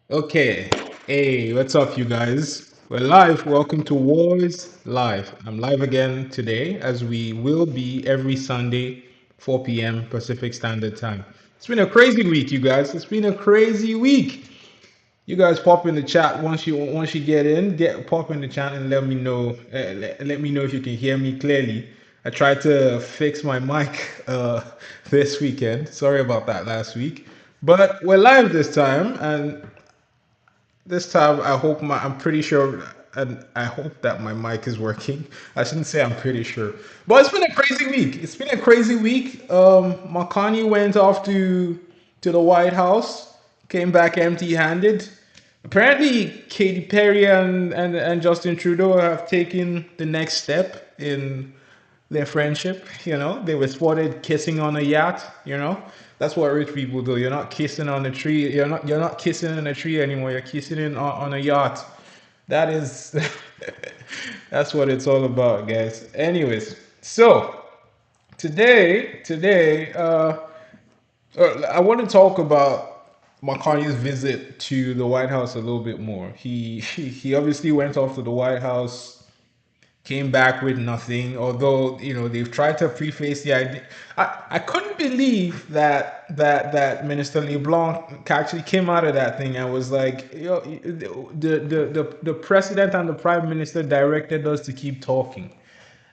Okay. Hey, what's up, you guys? We're live. Welcome to WOYS Live. I'm live again today, as we will be every Sunday, 4 p.m. Pacific Standard Time. It's been a crazy week, you guys. It's been a crazy week. You guys pop in the chat once you get in. Get pop in the chat and let me know. Let me know if you can hear me clearly. I tried to fix my mic this weekend. Sorry about that last week, but we're live this time, and this time, I'm pretty sure, and I hope that my mic is working. I shouldn't say I'm pretty sure, but it's been a crazy week. It's been a crazy week. Mark Carney went off to the White House, came back empty-handed. Apparently, Katy Perry and Justin Trudeau have taken the next step in their friendship. They were spotted kissing on a yacht. That's what rich people do. You're not kissing on a tree. You're not kissing in a tree anymore. You're kissing on a yacht. That is that's what it's all about, guys. Anyways, so today, I want to talk about McCarthy's visit to the White House a little bit more. He obviously went off to the White House, came back with nothing. Although they've tried to preface the idea. I couldn't believe that Minister LeBlanc actually came out of that thing and was like, the president and the prime minister directed us to keep talking,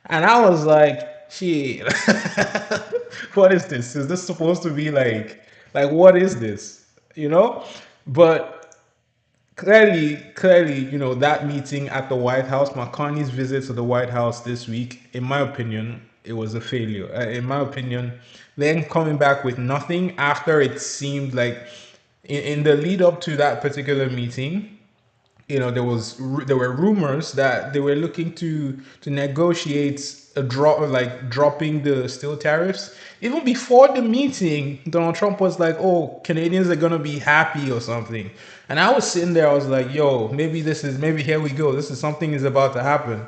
and I was like, shit, what is this? Is this supposed to be like what is this? You know, but clearly, that meeting at the White House, McCartney's visit to the White House this week, in my opinion, it was a failure. In my opinion, then coming back with nothing after it seemed like in the lead up to that particular meeting, there were rumors that they were looking to negotiate a drop, like dropping the steel tariffs. Even before the meeting, Donald Trump was like, "Oh, Canadians are gonna be happy or something," and I was sitting there. I was like, "Yo, maybe here we go. This is something is about to happen,"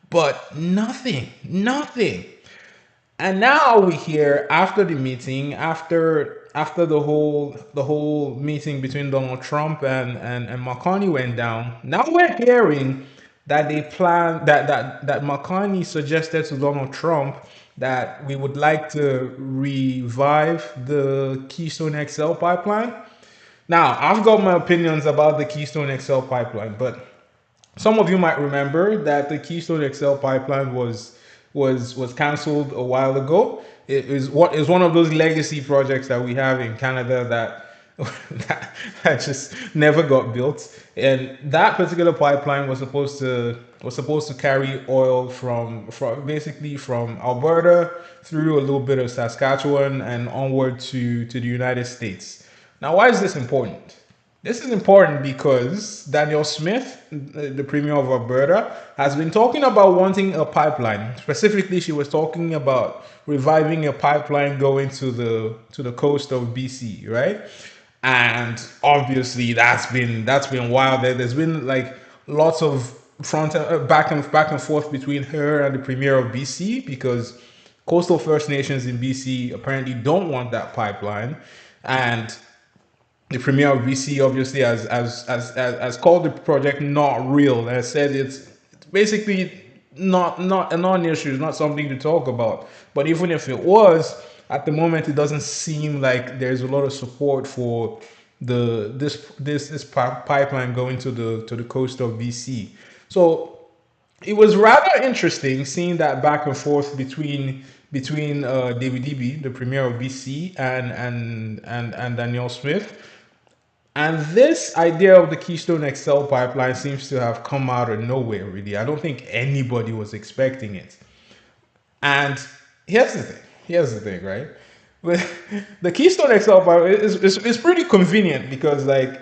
but nothing, nothing. And now we hear after the meeting, after the whole meeting between Donald Trump and McCartney went down. Now we're hearing that they plan that McCartney suggested to Donald Trump that we would like to revive the Keystone XL pipeline. Now, I've got my opinions about the Keystone XL pipeline, but some of you might remember that the Keystone XL pipeline was canceled a while ago. It is one of those legacy projects that we have in Canada that just never got built. And that particular pipeline was supposed to carry oil from basically from Alberta through a little bit of Saskatchewan and onward to the United States. Now, why is this important? This is important because Danielle Smith, the Premier of Alberta, has been talking about wanting a pipeline. Specifically, she was talking about reviving a pipeline going to the coast of BC, right? And obviously, that's been wild. There's been like lots of front back and forth between her and the Premier of BC because coastal First Nations in BC apparently don't want that pipeline, and the premier of BC obviously has called the project not real and said it's basically not a non-issue, it's not something to talk about. But even if it was, at the moment, it doesn't seem like there's a lot of support for this pipeline going to the coast of BC. So it was rather interesting seeing that back and forth between David Eby, the premier of BC, and Danielle Smith. And this idea of the Keystone XL pipeline seems to have come out of nowhere, really. I don't think anybody was expecting it. And here's the thing. Here's the thing, right? The Keystone XL pipeline is pretty convenient because, like,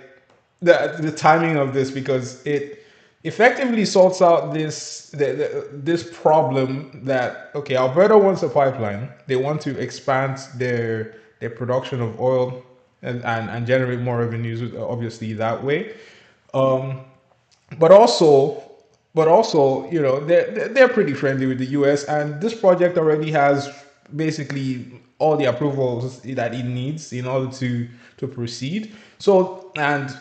the timing of this, because it effectively sorts out this problem that, okay, Alberta wants a pipeline. They want to expand their production of oil and generate more revenues, obviously, that way. Um, but also, they're pretty friendly with the US, and this project already has basically all the approvals that it needs in order to proceed. So, and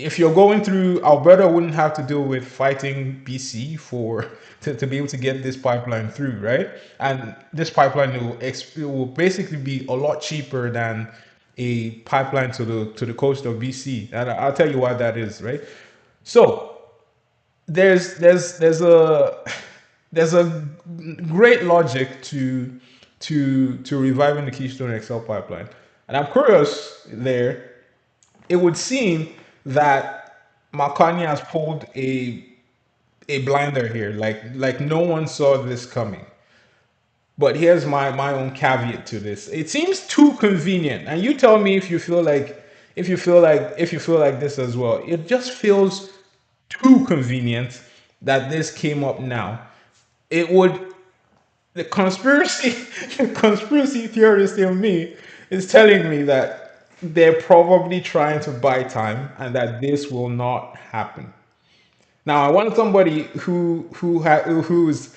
if you're going through, Alberta wouldn't have to deal with fighting BC for to be able to get this pipeline through, right? And this pipeline it will basically be a lot cheaper than a pipeline to the coast of BC, and I'll tell you why that is, right? So there's a there's a great logic to reviving the Keystone XL pipeline, and I'm curious there. It would seem that Mark Carney has pulled a blinder here, like no one saw this coming. But here's my own caveat to this. It seems too convenient, and you tell me if you feel like this as well. It just feels too convenient that this came up now. It would the conspiracy the conspiracy theorist in me is telling me that they're probably trying to buy time and that this will not happen. Now, I want somebody who's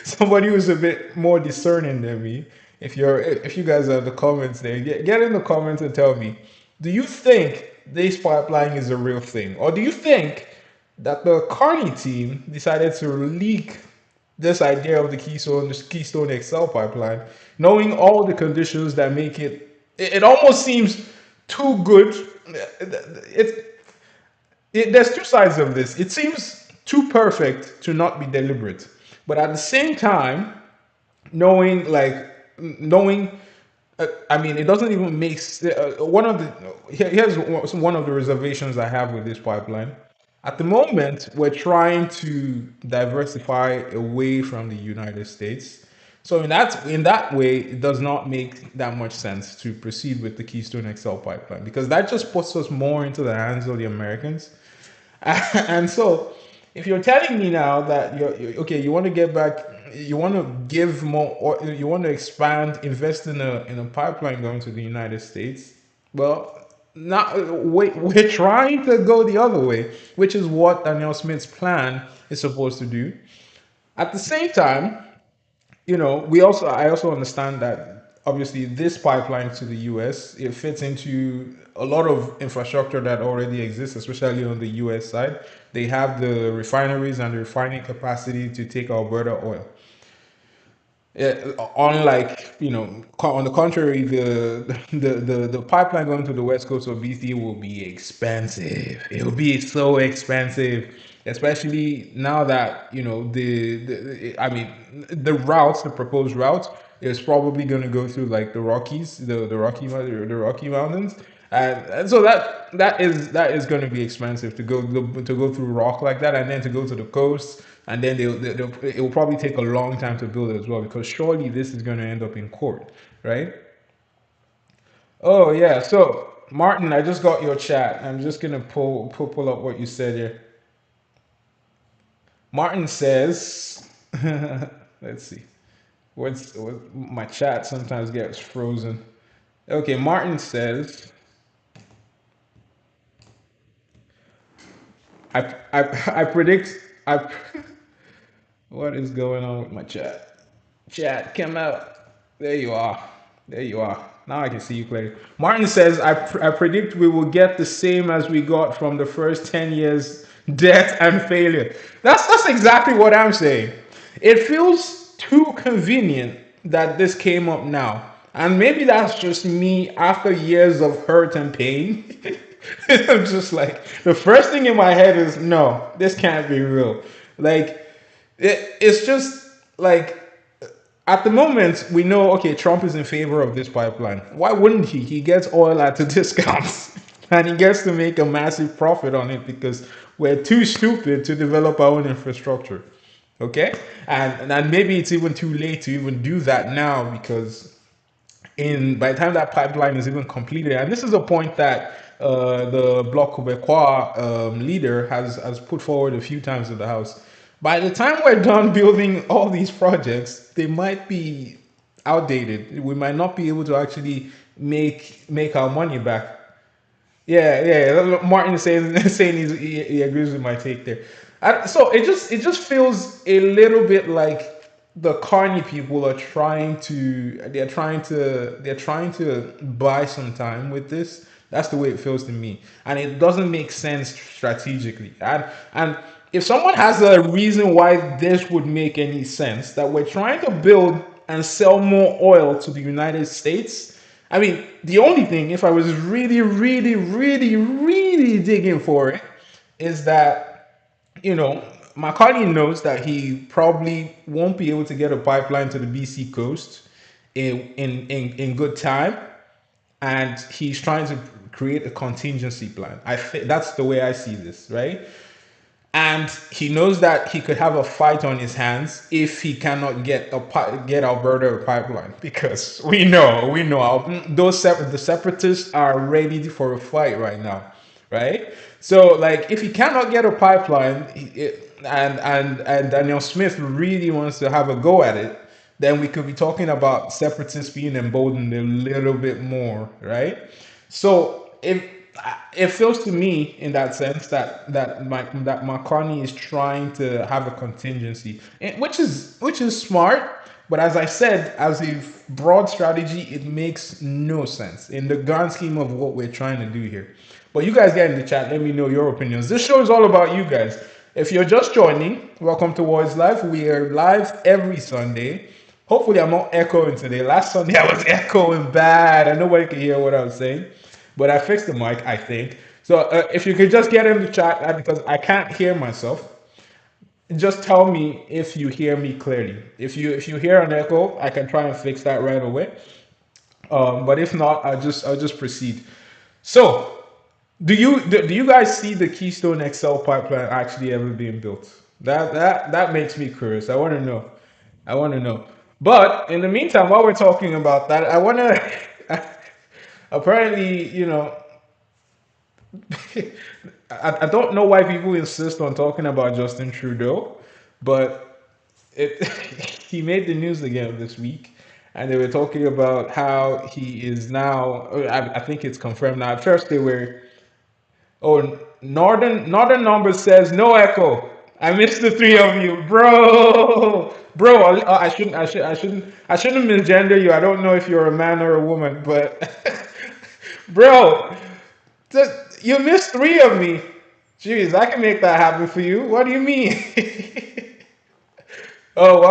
somebody who's a bit more discerning than me. If you guys are in the comments there, get in the comments and tell me, do you think this pipeline is a real thing, or do you think that the Carney team decided to leak this idea of the Keystone XL pipeline, knowing all the conditions that make it almost seems too good. It, there's two sides of this. It seems too perfect to not be deliberate, but at the same time, knowing like knowing I mean, it doesn't even make one of the here's one of the reservations I have with this pipeline. At the moment, we're trying to diversify away from the United States. So in that way, it does not make that much sense to proceed with the Keystone XL pipeline because that just puts us more into the hands of the Americans. And so, if you're telling me now that you're okay, you want to get back, you want to give more, or you want to expand, invest in a pipeline going to the United States, well, not we're trying to go the other way, which is what Daniel Smith's plan is supposed to do. At the same time, I also understand that obviously this pipeline to the US, it fits into a lot of infrastructure that already exists, especially on the US side. They have the refineries and the refining capacity to take Alberta oil. Unlike, on the contrary, the pipeline going to the west coast of BC will be expensive. It will be so expensive, especially now that I mean, the proposed route is probably going to go through like the Rockies, the Rocky Mountains, and so that is going to be expensive to go through rock like that, and then to go to the coast, and then it will probably take a long time to build as well because surely this is going to end up in court, right? Oh yeah. So Martin, I just got your chat. I'm just gonna pull up what you said here. Martin says, let's see. My chat sometimes gets frozen. Okay, Martin says, I predict I what is going on with my chat? Chat, come out. There you are. There you are. Now I can see you clearly. Martin says, I predict we will get the same as we got from the first 10 years death and failure. That's exactly what I'm saying. It feels too convenient that this came up now. And maybe that's just me after years of hurt and pain. I'm just like, the first thing in my head is, no, this can't be real. Like, it's just like at the moment we know okay Trump is in favor of this pipeline. Why wouldn't he gets oil at a discount and he gets to make a massive profit on it because we're too stupid to develop our own infrastructure. Okay, and maybe it's even too late to even do that now because in by the time that pipeline is even completed, and this is a point that the Bloc Québécois leader has put forward a few times in the House. By the time we're done building all these projects, they might be outdated. We might not be able to actually make our money back. Yeah, yeah. Martin is saying saying he agrees with my take there. So it just feels a little bit like the Carney people are trying to buy some time with this. That's the way it feels to me, and it doesn't make sense strategically. And if someone has a reason why this would make any sense, that we're trying to build and sell more oil to the United States. I mean, the only thing, if I was really, really, really, really digging for it, is that, Mark Carney knows that he probably won't be able to get a pipeline to the BC coast in good time, and he's trying to create a contingency plan. I think that's the way I see this, right? And he knows that he could have a fight on his hands if he cannot get Alberta a pipeline, because we know the separatists are ready for a fight right now, right? So like if he cannot get a pipeline, and Daniel Smith really wants to have a go at it, then we could be talking about separatists being emboldened a little bit more, right? So it feels to me in that sense that McCartney is trying to have a contingency, which is smart. But as I said, as a broad strategy, it makes no sense in the grand scheme of what we're trying to do here. But you guys get in the chat. Let me know your opinions. This show is all about you guys. If you're just joining, welcome to WOYS Live. We are live every Sunday. Hopefully, I'm not echoing today. Last Sunday, I was echoing bad, and nobody could hear what I was saying. But I fixed the mic, I think. So if you could just get in the chat, because I can't hear myself, just tell me if you hear me clearly. If you hear an echo, I can try and fix that right away. But if not, I'll just proceed. So do you guys see the Keystone XL pipeline actually ever being built? That makes me curious. I want to know. I want to know. But in the meantime, while we're talking about that, I want to. Apparently, I don't know why people insist on talking about Justin Trudeau, but it he made the news again this week, and they were talking about how he is now. I think it's confirmed now. At first, they were, oh, Northern number says no echo. I missed the three of you, bro. I shouldn't misgender you. I don't know if you're a man or a woman, but bro, you missed three of me. Jeez, I can make that happen for you. What do you mean? Oh,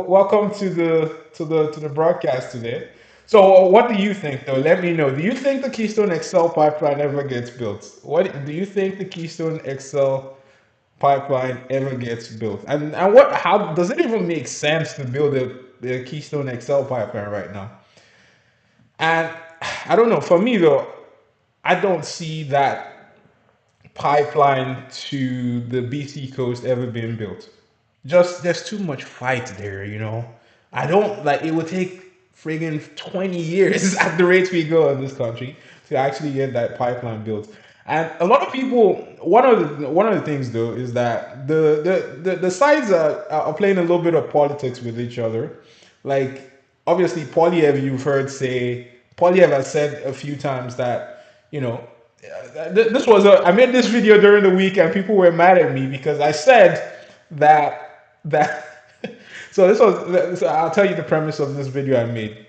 welcome to the broadcast today. So, what do you think, though? Let me know. Do you think the Keystone XL pipeline ever gets built? What do you think the Keystone XL pipeline ever gets built? And what? How does it even make sense to build the Keystone XL pipeline right now? And I don't know. For me, though, I don't see that pipeline to the BC coast ever being built. Just there's too much fight there. I don't like it would take friggin' 20 years at the rates we go in this country to actually get that pipeline built. And a lot of people, one of the things though is that the sides are playing a little bit of politics with each other. Like obviously Polyev, you've heard say Polyev has said a few times that you know this was a I made this video during the week and people were mad at me because I said that so this was so I'll tell you the premise of this video I made.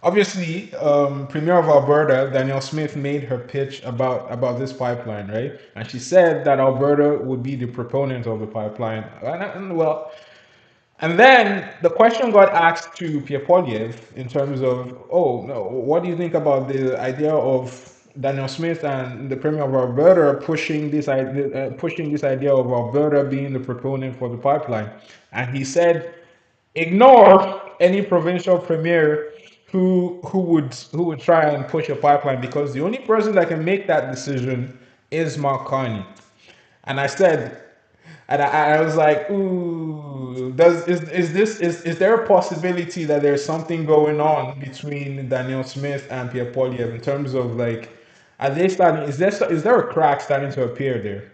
Obviously, Premier of Alberta, Danielle Smith, made her pitch about this pipeline, right? And she said that Alberta would be the proponent of the pipeline. Well, and then the question got asked to Pierre Poilievre in terms of, oh, no, what do you think about the idea of Daniel Smith and the Premier of Alberta pushing this idea of Alberta being the proponent for the pipeline? And he said, ignore any provincial premier who would try and push a pipeline because the only person that can make that decision is Mark Carney. And I said, and I was like, ooh, is there a possibility that there's something going on between Daniel Smith and Pierre Poilievre in terms of like, are they starting? Is there a crack starting to appear there?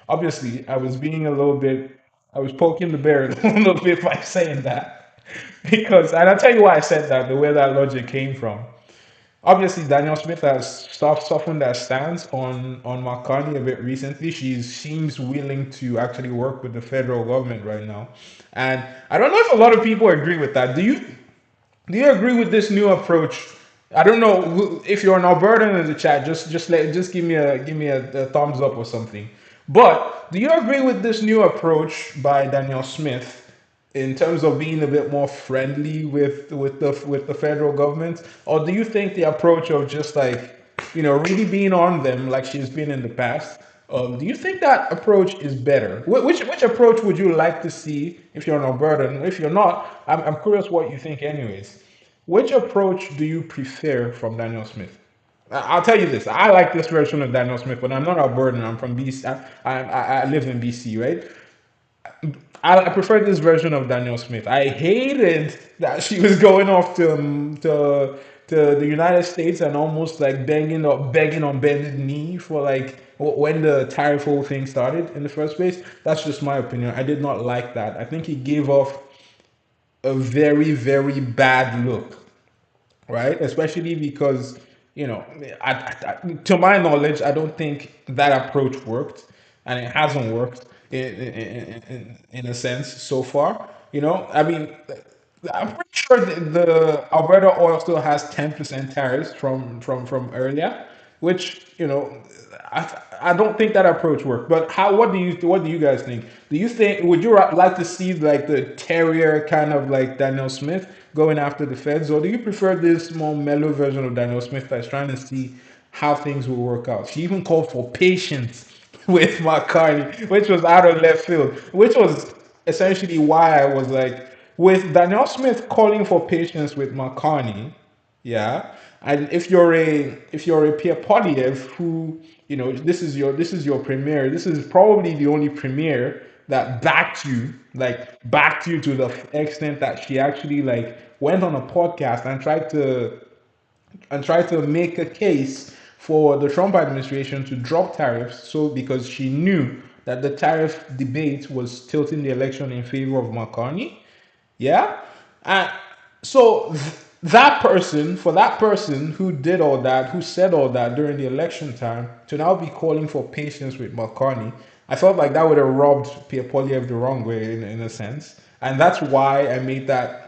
Obviously, I was poking the bear a little bit by saying that because, and I'll tell you why I said that, the way that logic came from. Obviously, Daniel Smith has softened her stance on McCartney a bit recently. She seems willing to actually work with the federal government right now, and I don't know if a lot of people agree with that. Do you agree with this new approach I don't know if you're an Albertan in the chat. Just give me a thumbs up or something. But do you agree with this new approach by Daniel Smith in terms of being a bit more friendly with the federal government, or do you think the approach of just like really being on them like she's been in the past? Do you think that approach is better? Which approach would you like to see if you're an Albertan? If you're not, I'm curious what you think, anyways. Which approach do you prefer from Daniel Smith? I'll tell you this. I like this version of Daniel Smith, but I'm not Albertan. I'm from BC. I live in BC, right? I prefer this version of Daniel Smith. I hated that she was going off to the United States and almost like begging on bended knee for like when the tariff whole thing started in the first place. That's just my opinion. I did not like that. I think he gave off a very bad look, right? Especially because, to my knowledge, I don't think that approach worked, and it hasn't worked in a sense so far. I mean, I'm pretty sure the Alberta oil still has 10% tariffs from earlier, which I don't think that approach worked. But how? What do you guys think? Do you think would you like to see like the terrier kind of like Daniel Smith going after the feds, or do you prefer this more mellow version of Daniel Smith that's trying to see how things will work out? She even called for patience with Mark Carney, which was out of left field, which was essentially why I was like, with Daniel Smith calling for patience with Mark Carney, yeah. And if you're a Pierre Polyev who, this is your premier, this is probably the only premier that backed you to the extent that she actually like went on a podcast and tried to make a case for the Trump administration to drop tariffs, so because she knew that the tariff debate was tilting the election in favor of McCartney. Yeah. And so for that person who did all that, who said all that during the election time, to now be calling for patience with McCartney, I felt like that would have rubbed Pierre Polyev the wrong way in a sense. And that's why I made that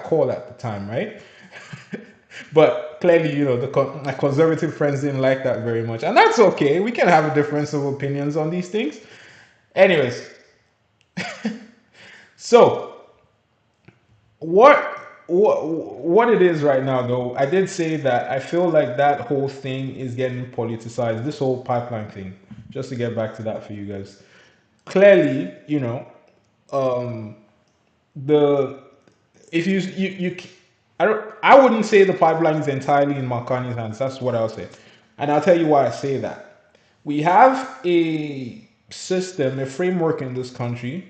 call at the time, right? But clearly, my conservative friends didn't like that very much. And that's okay. We can have a difference of opinions on these things. Anyways, so what it is right now, though, I did say that I feel like that whole thing is getting politicized, this whole pipeline thing. Just to get back to that for you guys, clearly, um the if you I wouldn't say the pipeline is entirely in McCartney's hands. That's what I'll say, and I'll tell you why I say that. We have a system, a framework in this country.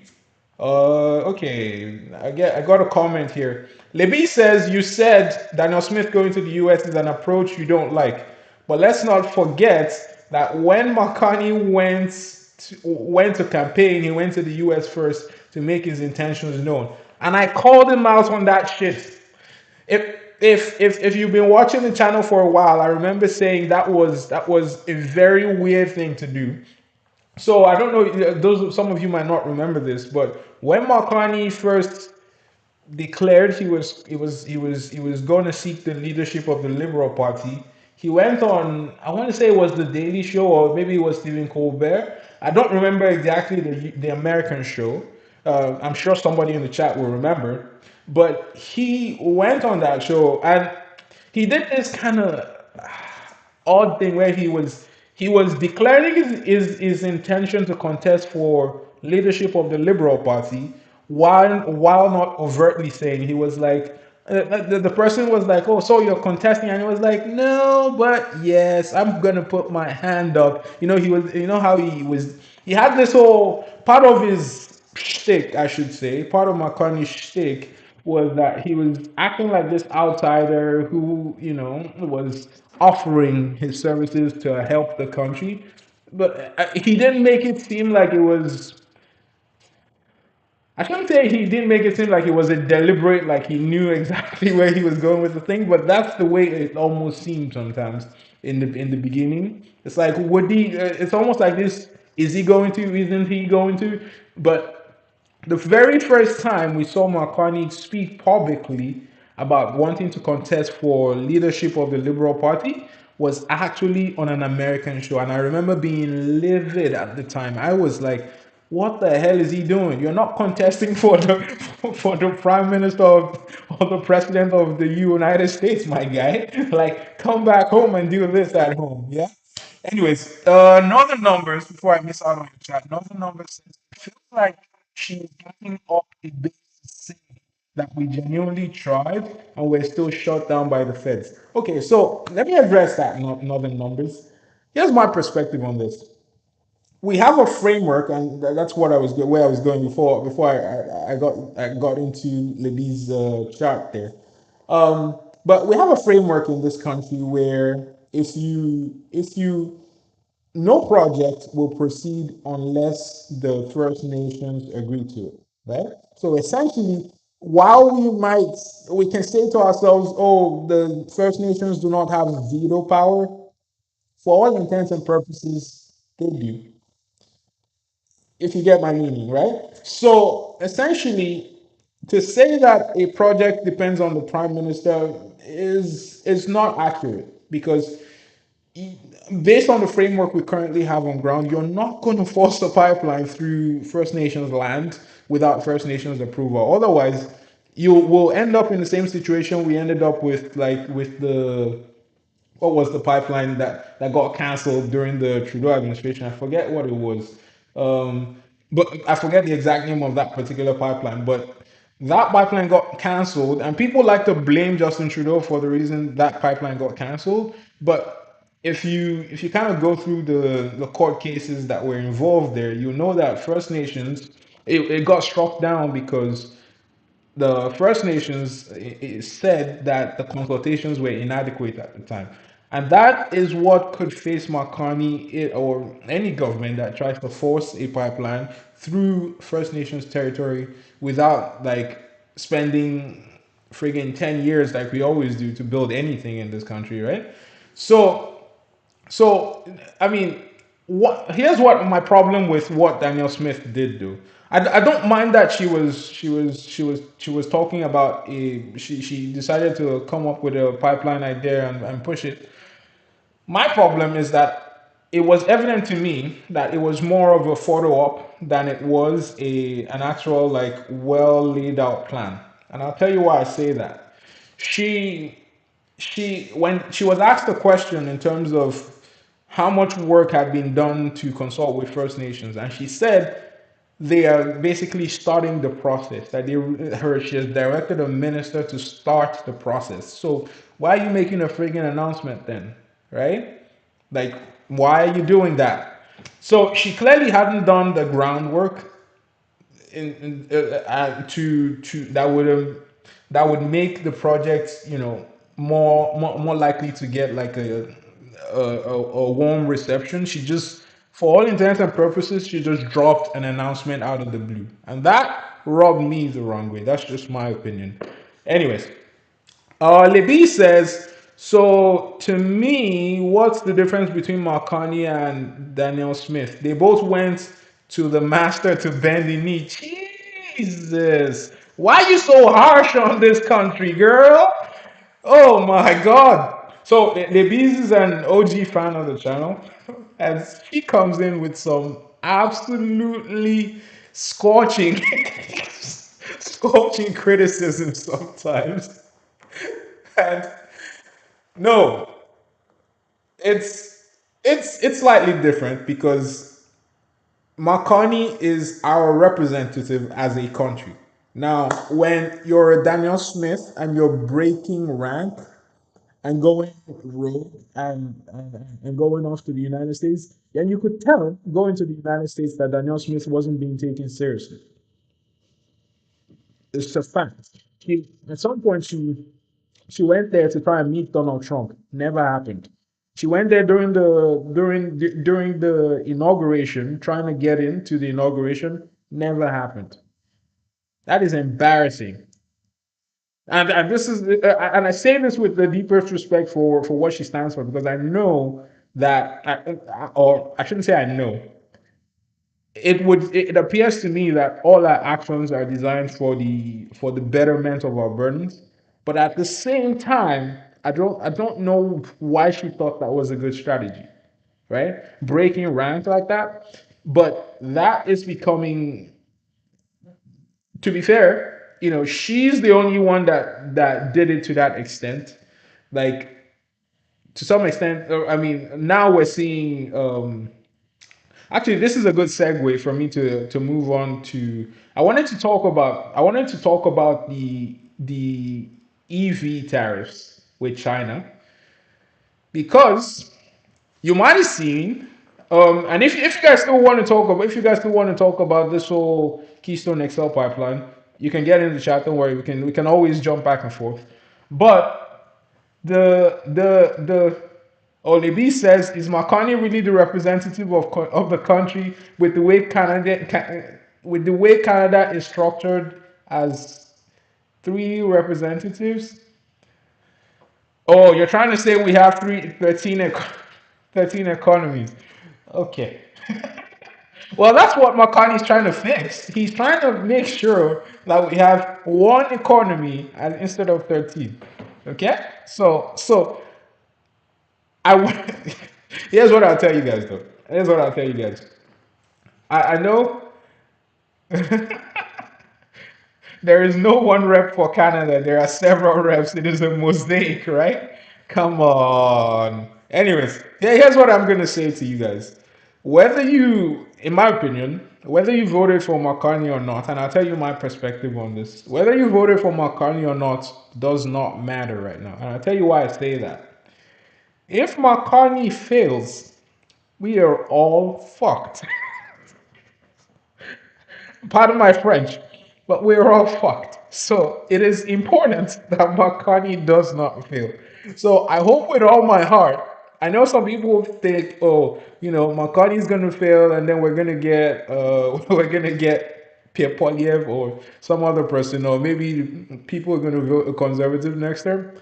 Okay. I got a comment here. Libby says you said Daniel Smith going to the U.S. is an approach you don't like, but let's not forget that when McCartney went to campaign, he went to the U.S. first to make his intentions known, and I called him out on that shit. If you've been watching the channel for a while, I remember saying that was a very weird thing to do. So I don't know. Those Some of you might not remember this, but when Marconi first declared he was going to seek the leadership of the Liberal Party, he went on. I want to say it was the Daily Show or maybe it was Stephen Colbert. I don't remember exactly the American show. I'm sure somebody in the chat will remember. But he went on that show and he did this kind of odd thing where he was declaring his intention to contest for leadership of the Liberal Party while not overtly saying. He was like, the person was like, oh, so you're contesting, and he was like, no, but yes, I'm gonna put my hand up. How he had this whole part of his shtick, I should say, part of McCartney's shtick was that he was acting like this outsider who, was offering his services to help the country. But he didn't make it seem like it was. I shouldn't say he didn't make it seem like it was a deliberate, like he knew exactly where he was going with the thing. But that's the way it almost seemed sometimes in the beginning. It's like, would he? It's almost like this: is he going to? Isn't he going to? But the very first time we saw McCartney speak publicly, about wanting to contest for leadership of the Liberal Party was actually on an American show. And I remember being livid at the time. I was like, what the hell is he doing? You're not contesting for the for the prime minister or the president of the United States, my guy. Like, come back home and do this at home. Yeah. Anyways, Northern Numbers, before I miss out on the chat, Northern Numbers says, it feels like she's getting up a bit to say that we genuinely tried and we're still shut down by the feds. Okay, so let me address that, Northern Numbers. Here's my perspective on this. We have a framework, and that's what where I was going before I got into Libby's chart there. But we have a framework in this country where if you no project will proceed unless the First Nations agree to it, right? So essentially, while we can say to ourselves, oh, the First Nations do not have veto power, for all intents and purposes, they do, if you get my meaning, right? So essentially, to say that a project depends on the prime minister is not accurate because based on the framework we currently have on ground, you're not going to force the pipeline through First Nations land without First Nations approval. Otherwise, you will end up in the same situation we ended up with, like with the what was the pipeline that got canceled during the Trudeau administration? I forget what it was. But I forget the exact name of that particular pipeline. But that pipeline got canceled, and people like to blame Justin Trudeau for the reason that pipeline got canceled. But if you kind of go through the court cases that were involved there, you know that First Nations it got struck down because the First Nations said that the consultations were inadequate at the time. And that is what could face Mark Carney or any government that tries to force a pipeline through First Nations territory without like spending friggin' 10 years like we always do to build anything in this country, right? So so, I mean, what here's what my problem with what Daniel Smith did do. I don't mind that she was talking about she decided to come up with a pipeline idea and push it. My problem is that it was evident to me that it was more of a photo op than it was an actual like well laid out plan. And I'll tell you why I say that. She when she was asked a question in terms of how much work had been done to consult with First Nations, and she said they are basically starting the process. That she has directed a minister to start the process. So why are you making a friggin' announcement then, right? Like, why are you doing that? So she clearly hadn't done the groundwork to that would make the project more likely to get like a warm reception. She just, for all intents and purposes, she just dropped an announcement out of the blue, and that rubbed me the wrong way. That's just my opinion. Anyways, Libby says, so to me, what's the difference between Mark Carney and Daniel Smith? They both went to the master to bend the knee. Jesus. Why are you so harsh on this country, girl? Oh my God. So Libby's is an OG fan of the channel, and she comes in with some absolutely scorching, scorching criticism sometimes. And no, it's it's slightly different because Makani is our representative as a country. Now, when you're a Daniel Smith and you're breaking rank and going rogue and going off to the United States, and you could tell going to the United States that Daniel Smith wasn't being taken seriously. It's a fact. At some point, she went there to try and meet Donald Trump. Never happened. She went there during the inauguration, trying to get into the inauguration. Never happened. That is embarrassing. And this is and I say this with the deepest respect for what she stands for because I know that or I shouldn't say I know. It appears to me that all our actions are designed for the betterment of our burdens, But at the same time, I don't know why she thought that was a good strategy, right? Breaking rank like that. But that is becoming, to be fair, she's the only one that did it to that extent. Like, to some extent, I mean, now we're seeing. Actually, this is a good segue for me to move on to. I wanted to talk about the EV tariffs with China, because you might have seen, and if you guys still want to talk about, this whole Keystone XL pipeline, you can get in the chat. Don't worry, we can always jump back and forth. But the Olibi says, is Makani really the representative of the country, with the way Canada is structured as three representatives? Oh, you're trying to say we have 13 economies. Okay. Well, that's what McCartney's trying to fix. He's trying to make sure that we have one economy instead of 13. Okay? So I want. Here's what I'll tell you guys, though. Here's what I'll tell you guys. I know there is no one rep for Canada. There are several reps. It is a mosaic, right? Come on. Anyways, yeah, here's what I'm gonna say to you guys. Whether you, in my opinion, whether you voted for McCartney or not, and I'll tell you my perspective on this. Whether you voted for McCartney or not does not matter right now, and I'll tell you why I say that. If McCartney fails, we are all fucked. Pardon my French, but we're all fucked. So it is important that McCartney does not fail. So I hope with all my heart. I know some people think, oh, McCartney's gonna fail, and then we're gonna get Pierre Polyev or some other person, or maybe people are gonna vote a conservative next term.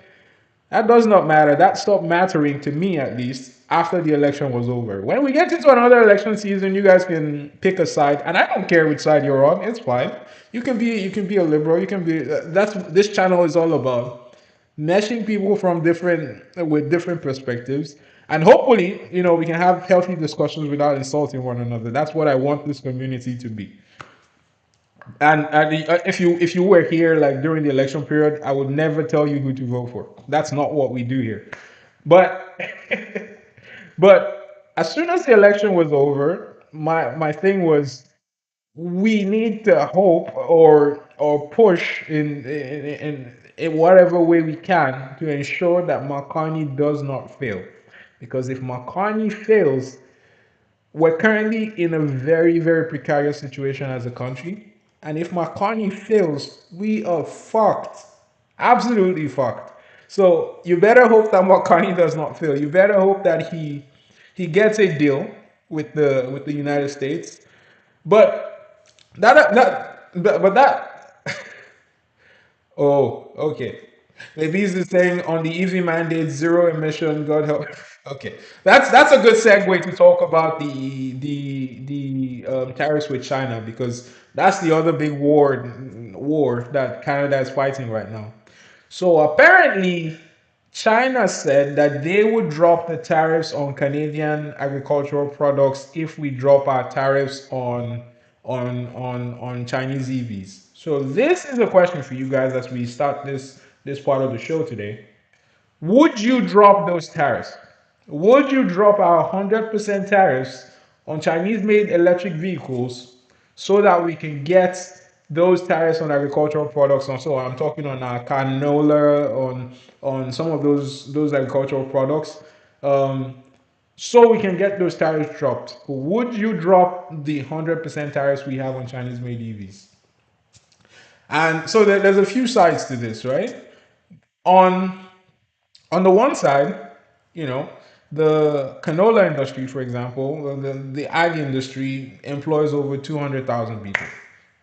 That does not matter. That stopped mattering to me, at least, after the election was over. When we get into another election season, you guys can pick a side, and I don't care which side you're on. It's fine. You can be a liberal. You can be. That's this channel is all about meshing people from different perspectives, and hopefully, we can have healthy discussions without insulting one another. That's what I want this community to be. And if you were here like during the election period, I would never tell you who to vote for. That's not what we do here. But but as soon as the election was over, my thing was, we need to hope or push in whatever way we can to ensure that McCartney does not fail. Because if McCartney fails, we're currently in a very, very precarious situation as a country. And if McCartney fails, we are fucked. Absolutely fucked. So you better hope that McCartney does not fail. You better hope that he gets a deal with the United States. But that Oh, okay. Maybe he's saying on the EV mandate, zero emission. God help. Okay, that's a good segue to talk about the tariffs with China, because that's the other big war that Canada is fighting right now. So apparently, China said that they would drop the tariffs on Canadian agricultural products if we drop our tariffs on Chinese EVs. So this is a question for you guys as we start this part of the show today. Would you drop those tariffs? Would you drop our 100% tariffs on Chinese made electric vehicles so that we can get those tariffs on agricultural products? And so I'm talking on our canola, on some of those agricultural products. So we can get those tariffs dropped. Would you drop the 100% tariffs we have on Chinese made EVs? And so there's a few sides to this, right? On on the one side, you know, the canola industry, for example, the ag industry employs over 200,000 people,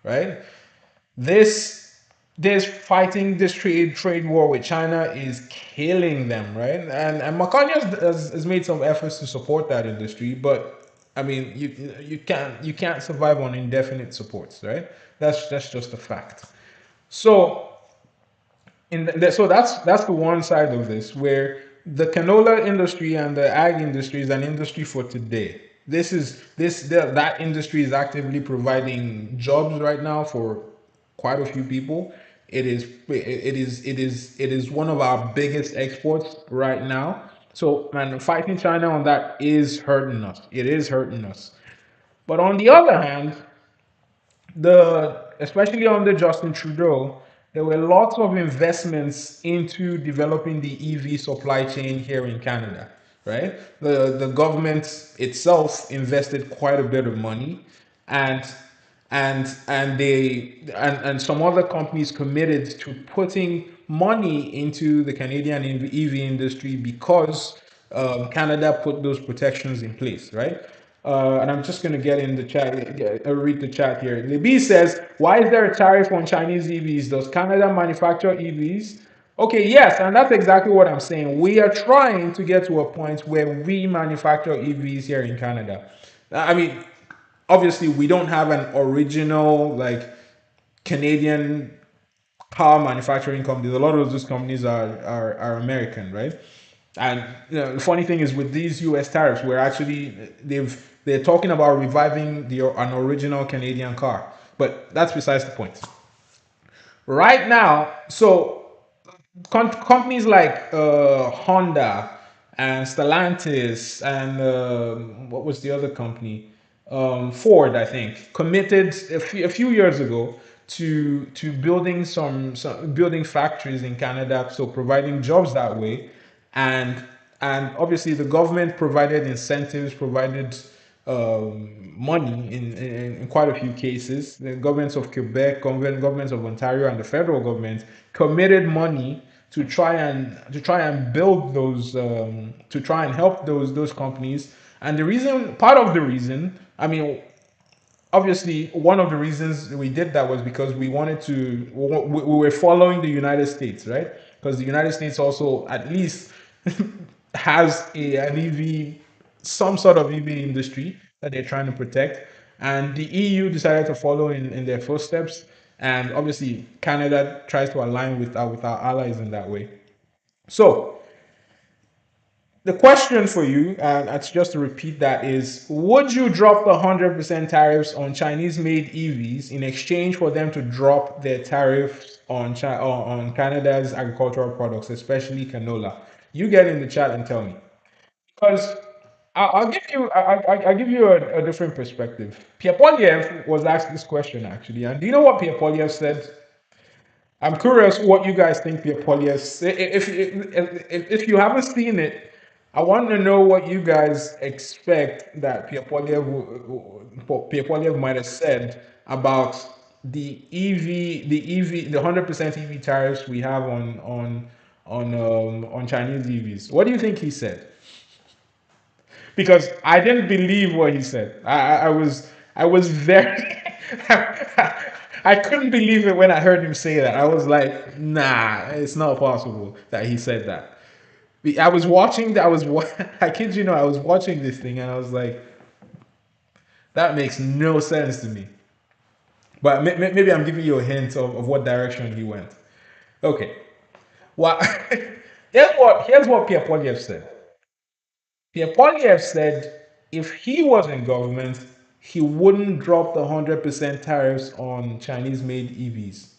right? This this fighting this trade war with China is killing them, right? And Makanya has made some efforts to support that industry, but I mean, you can't survive on indefinite supports, right? That's just a fact. So so that's the one side of this where the canola industry and the ag industry is an industry for today. That industry is actively providing jobs right now for quite a few people. It is one of our biggest exports right now. So man, fighting China on that is hurting us. It is hurting us. But on the other hand, the especially under Justin Trudeau, there were lots of investments into developing the EV supply chain here in Canada, right? The government itself invested quite a bit of money, and and some other companies committed to putting money into the Canadian EV industry because Canada put those protections in place, right? And I'm just going to get in the chat, read the chat here. Libby says, why is there a tariff on Chinese EVs? Does Canada manufacture EVs? Okay, yes, and that's exactly what I'm saying. We are trying to get to a point where we manufacture EVs here in Canada. I mean, obviously, we don't have an original, like, Canadian car manufacturing companies. A lot of those companies are American, right? And the funny thing is, with these U.S. tariffs, we're actually they're talking about reviving an original Canadian car, but that's besides the point. Right now, so companies like Honda and Stellantis and what was the other company? Ford, I think, committed a few years ago to building some building factories in Canada, so providing jobs that way, and and obviously the government provided incentives, provided money in quite a few cases. The governments of Quebec, governments of Ontario, and the federal government committed money to try and build those to try and help those companies. And part of the reason, I mean, obviously one of the reasons we did that was because we were following the United States, right? Because the United States also at least has an EV, some sort of EV industry that they're trying to protect, and the EU decided to follow in their footsteps, and obviously Canada tries to align with our allies in that way. So the question for you, and it's just to repeat that, is would you drop the 100% tariffs on Chinese-made EVs in exchange for them to drop their tariffs on Canada's agricultural products, especially canola? You get in the chat and tell me, because I'll give you a different perspective. Pierre Polyev was asked this question actually, and do you know what Pierre Polyev said? I'm curious what you guys think Pierre Polyev. If you haven't seen it, I want to know what you guys expect that Pierre Polyev might have said about the 100% EV tariffs we have on Chinese EVs. What do you think he said? Because I didn't believe what he said. I was very I couldn't believe it when I heard him say that. I was like, nah, it's not possible that he said that. I was watching. I kid you not, I was watching this thing and I was like, that makes no sense to me. But maybe I'm giving you a hint of what direction he went. Okay. Well, here's what Pierre Polyev said. Pierre Polyev said if he was in government, he wouldn't drop the 100% tariffs on Chinese made EVs.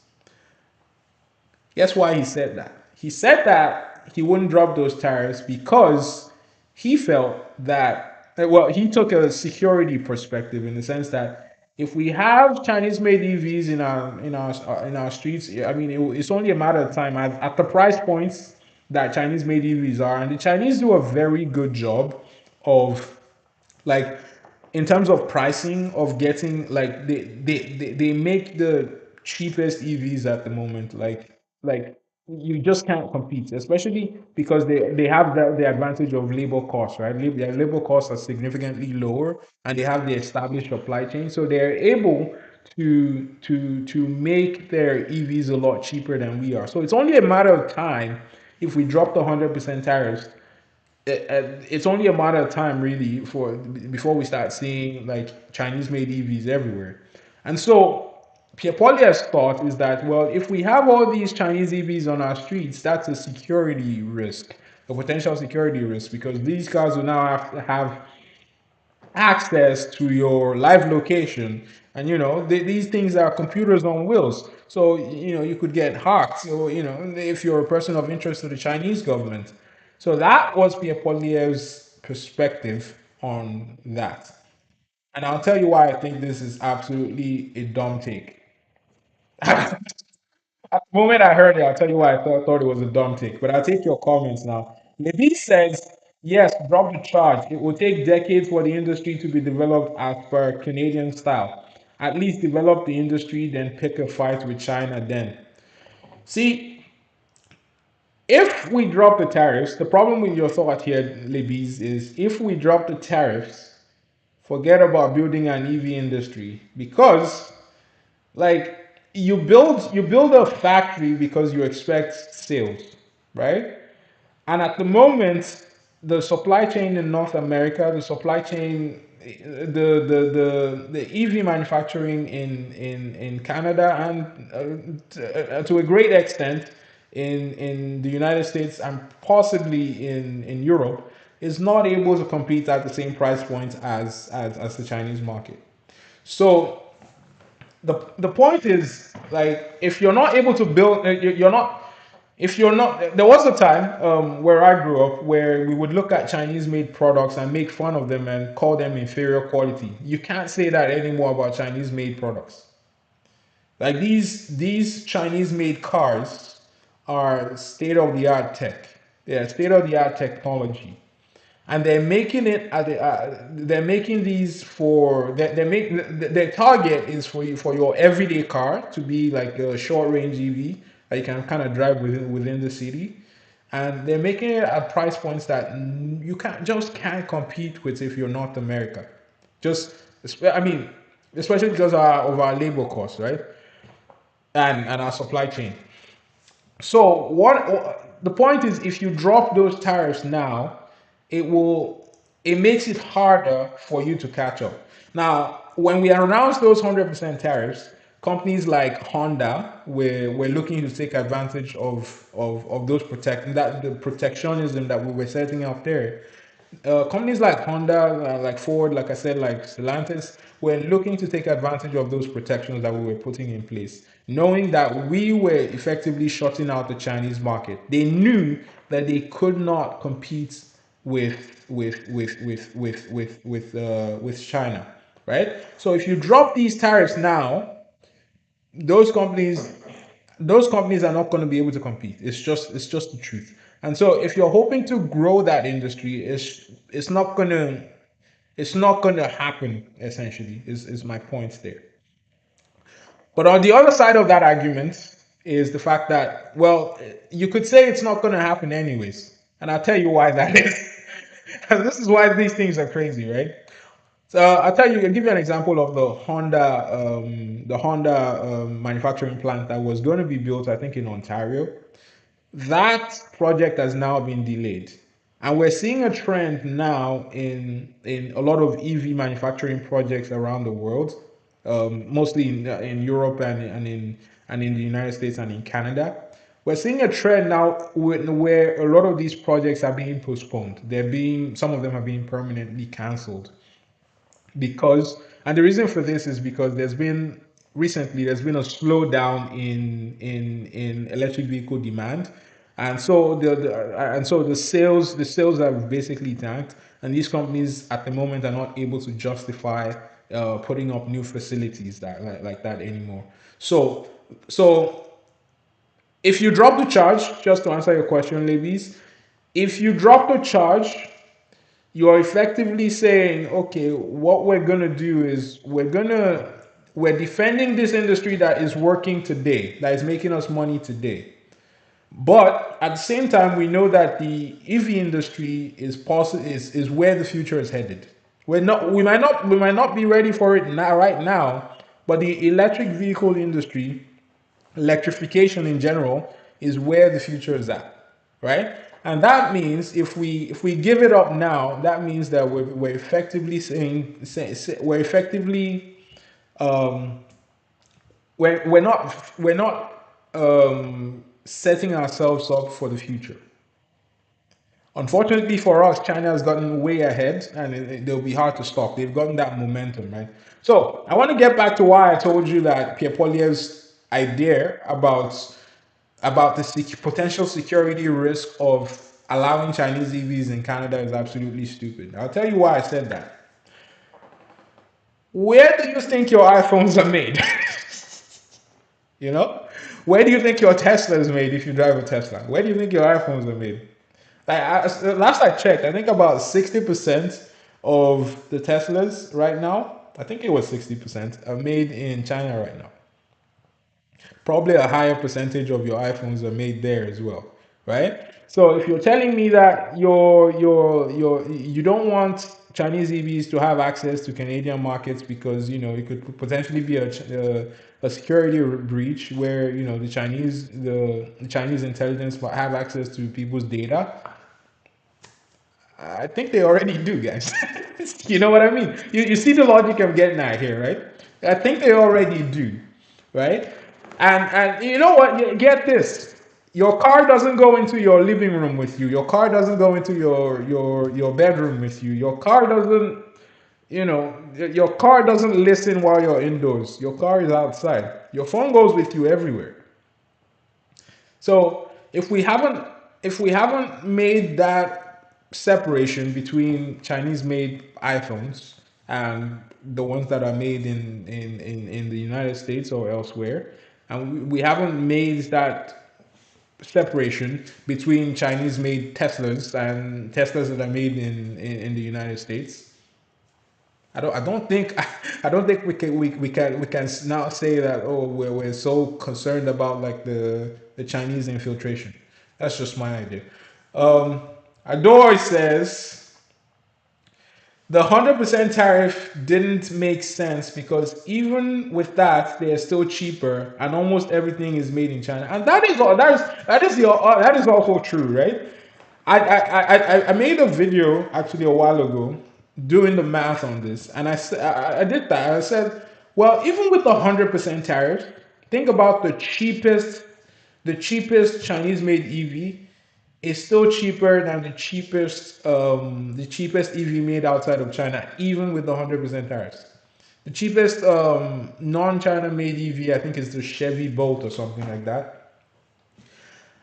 Guess why he said that? He said that he wouldn't drop those tariffs because he felt that, well, he took a security perspective in the sense that if we have Chinese made EVs in our streets, I mean, it's only a matter of time at the price points that Chinese made EVs are, and the Chinese do a very good job of, like, in terms of pricing, of getting, like, they make the cheapest EVs at the moment, like you just can't compete, especially because they have the advantage of labor costs, right? Their labor costs are significantly lower, and they have the established supply chain, so they're able to make their EVs a lot cheaper than we are. So it's only a matter of time if we drop the 100% tariffs. It's only a matter of time really before we start seeing like Chinese made EVs everywhere. And so Pierre Poilievre's thought is that, well, if we have all these Chinese EVs on our streets, that's a security risk, a potential security risk, because these cars will now have access to your live location. And these things are computers on wheels, so you could get hacked, or if you're a person of interest to the Chinese government. So that was Pierre Poilievre's perspective on that. And I'll tell you why I think this is absolutely a dumb take. At the moment I heard it, I'll tell you why I thought it was a dumb take. But I'll take your comments now. Levy says, yes, drop the charge. It will take decades for the industry to be developed as per Canadian style. At least develop the industry, then pick a fight with China then. See, if we drop the tariffs, the problem with your thought here, Libby's, is if we drop the tariffs, forget about building an EV industry, because like you build a factory because you expect sales, right? And at the moment, the supply chain in North America, the supply chain, the EV manufacturing in Canada, and to a great extent in the United States, and possibly in Europe, is not able to compete at the same price points as the Chinese market. So the point is, like, if you're not able to build, you're not, if you're not, there was a time where I grew up where we would look at Chinese made products and make fun of them and call them inferior quality. You can't say that anymore about Chinese made products. Like, these Chinese made cars are state of the art tech. They're state of the art technology, and they're making it at they're making these for they make their target is for you, for your everyday car to be like a short range EV that you can kind of drive within the city. And they're making it at price points that you can't compete with if you're North America. Just, I mean, especially because of our labor costs, right? And our supply chain. So what the point is, if you drop those tariffs now, it will it makes it harder for you to catch up. Now, when we announced those 100% tariffs, companies like Honda were looking to take advantage of those the protectionism that we were setting up there. Companies like Honda, like Ford, like I said, like Stellantis, were looking to take advantage of those protections that we were putting in place, knowing that we were effectively shutting out the Chinese market. They knew that they could not compete with China, right? So if you drop these tariffs now, those companies those companies are not going to be able to compete. It's just the truth. And so if you're hoping to grow that industry, it's not gonna happen. Essentially, is my point there. But on the other side of that argument is the fact that, well, you could say it's not going to happen anyways, and I'll tell you why that is. And this is why these things are crazy, right? So I'll give you an example of the Honda manufacturing plant that was going to be built, I think, in Ontario. That project has now been delayed. And we're seeing a trend now in a lot of EV manufacturing projects around the world, mostly in Europe and in the United States and in Canada. We're seeing a trend now where a lot of these projects are being postponed. Some of them are being permanently cancelled because, and the reason for this is because there's been a slowdown in electric vehicle demand, and so the sales have basically tanked, and these companies at the moment are not able to justify putting up new facilities like that anymore. So if you drop the charge, just to answer your question, ladies, if you drop the charge, you're effectively saying, okay, what we're gonna do is we're defending this industry that is working today, that is making us money today. But at the same time, we know that the EV industry is where the future is headed. We might not be ready for it now, right now, but the electric vehicle industry, electrification in general, is where the future is at, right? And that means if we give it up now, that means that we're effectively saying, we're effectively we're not setting ourselves up for the future. Unfortunately for us, China has gotten way ahead, and they'll be hard to stop. They've gotten that momentum, right? So I want to get back to why I told you that Pierre Poilievre's idea about the potential security risk of allowing Chinese EVs in Canada is absolutely stupid. I'll tell you why I said that. Where do you think your iPhones are made? You know, where do you think your Tesla is made if you drive a Tesla? Where do you think your iPhones are made? Last I checked, I think about 60% of the Teslas right now, I think it was 60%, are made in China right now. Probably a higher percentage of your iPhones are made there as well, right? So if you're telling me that you don't want Chinese EVs to have access to Canadian markets because it could potentially be a security breach where the Chinese intelligence might have access to people's data. I think they already do, guys. You know what I mean? You see the logic I'm getting at here, right? I think they already do, right? And you know what? Get this. Your car doesn't go into your living room with you. Your car doesn't go into your bedroom with you. Your car doesn't, your car doesn't listen while you're indoors. Your car is outside. Your phone goes with you everywhere. So if we haven't made that separation between Chinese made iPhones and the ones that are made in the United States or elsewhere, and we haven't made that separation between Chinese made Teslas and Teslas that are made in the United States, I don't think we can now say that, oh, we're so concerned about like the Chinese infiltration. That's just my idea. Um, Adore says the 100% tariff didn't make sense because even with that, they're still cheaper, and almost everything is made in China. And that is all. That is also true, right? I made a video actually a while ago doing the math on this, and I did that. I said, well, even with the 100% tariff, think about the cheapest Chinese made EV is still cheaper than the cheapest EV made outside of China, even with the 100% tariffs. The cheapest non-China made EV, I think, is the Chevy Bolt or something like that.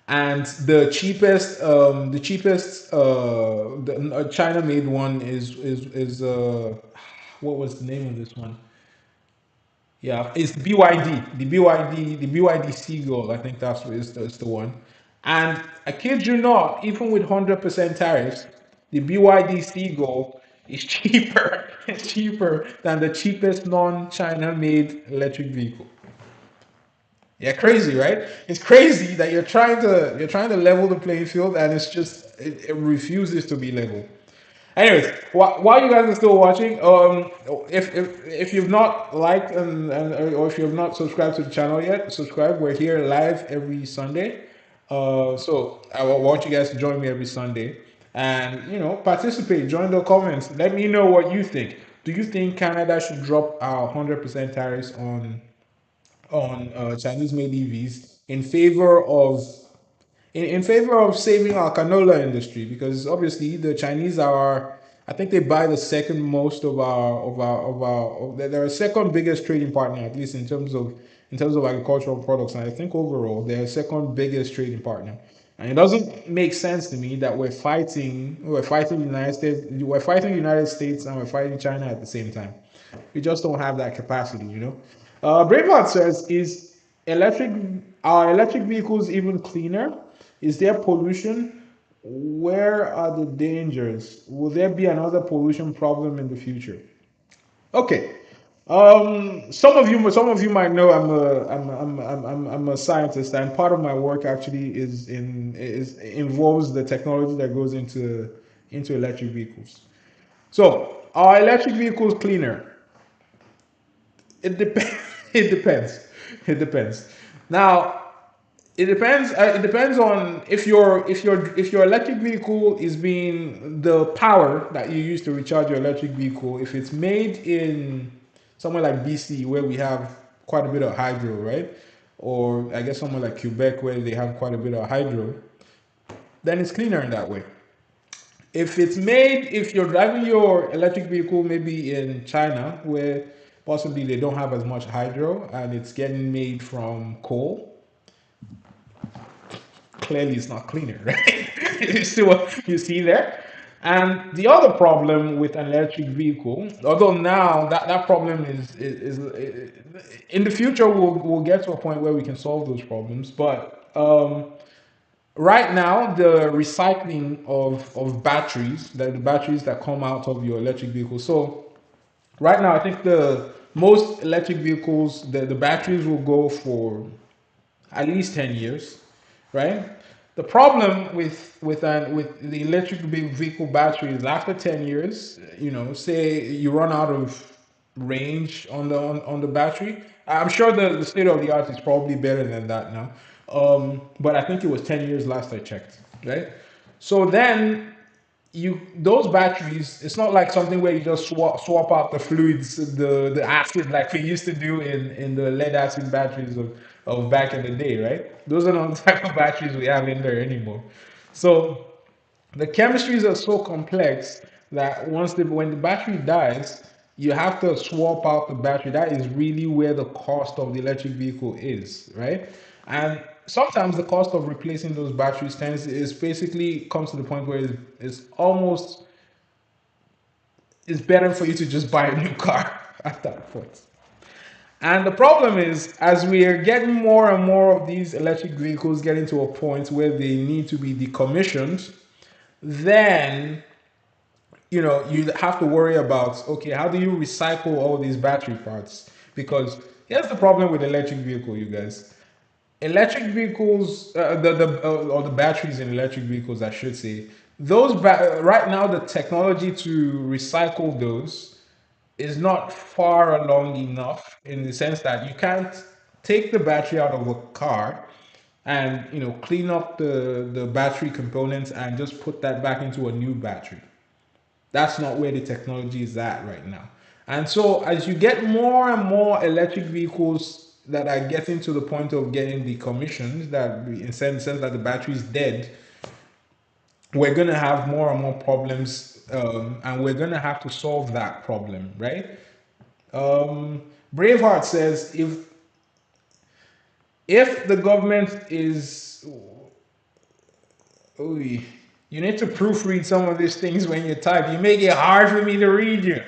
And the China made one is what was the name of this one? Yeah, it's the BYD Seagull. I think that's the one. And I kid you not, even with 100% tariffs, the BYD Seagull is cheaper. It's cheaper than the cheapest non-China made electric vehicle. Yeah, crazy, right? It's crazy that you're trying to level the playing field, and it refuses to be leveled. Anyways, while you guys are still watching, if you've not liked or if you have not subscribed to the channel yet, subscribe. We're here live every Sunday. So I want you guys to join me every Sunday, and participate. Join the comments. Let me know what you think. Do you think Canada should drop our 100% tariffs on Chinese-made EVs in favor of saving our canola industry? Because obviously the Chinese are, I think they buy the second most they're our second biggest trading partner, at least in terms of agricultural products, and I think overall they're second biggest trading partner. And it doesn't make sense to me that we're fighting the United States and we're fighting China at the same time. We just don't have that capacity. Braveheart says, "Is electric are electric vehicles even cleaner? Is there pollution? Where are the dangers? Will there be another pollution problem in the future?" Okay. Some of you might know I'm a scientist, and part of my work actually involves the technology that goes into electric vehicles. So, are electric vehicles cleaner? It depends. It depends. It depends. Now, it depends. It depends on if your electric vehicle is being the power that you use to recharge your electric vehicle. If it's made in somewhere like BC, where we have quite a bit of hydro, right? Or I guess somewhere like Quebec where they have quite a bit of hydro, then it's cleaner in that way. If you're driving your electric vehicle maybe in China where possibly they don't have as much hydro and it's getting made from coal, clearly it's not cleaner, right? You see what you see there? And the other problem with an electric vehicle, although now that problem is in the future we'll get to a point where we can solve those problems, but right now the recycling of batteries, the batteries that come out of your electric vehicle. So right now I think the most electric vehicles, the batteries will go for at least 10 years, right? The problem with the electric vehicle battery is after 10 years, say you run out of range on the battery. I'm sure the state of the art is probably better than that now. But I think it was 10 years last I checked, right? So then those batteries, it's not like something where you just swap out the fluids, the acid like we used to do in the lead acid batteries of back in the day, right? Those are not the type of batteries we have in there anymore. So the chemistries are so complex that when the battery dies, you have to swap out the battery. That is really where the cost of the electric vehicle is, right? And sometimes the cost of replacing those batteries tends is basically comes to the point where it's almost it's better for you to just buy a new car at that point. And the problem is, as we are getting more and more of these electric vehicles getting to a point where they need to be decommissioned, then you have to worry about, okay, how do you recycle all these battery parts? Because here's the problem with electric vehicle, you guys. Electric vehicles, or the batteries in electric vehicles, I should say, right now the technology to recycle those is not far along enough in the sense that you can't take the battery out of a car and clean up the battery components and just put that back into a new battery. That's not where the technology is at right now. And so as you get more and more electric vehicles that are getting to the point of getting decommissioned, that in the sense that the battery is dead, we're going to have more and more problems, and we're going to have to solve that problem, right? Braveheart says if the government is, oh, you need to proofread some of these things when you type. You make it hard for me to read you.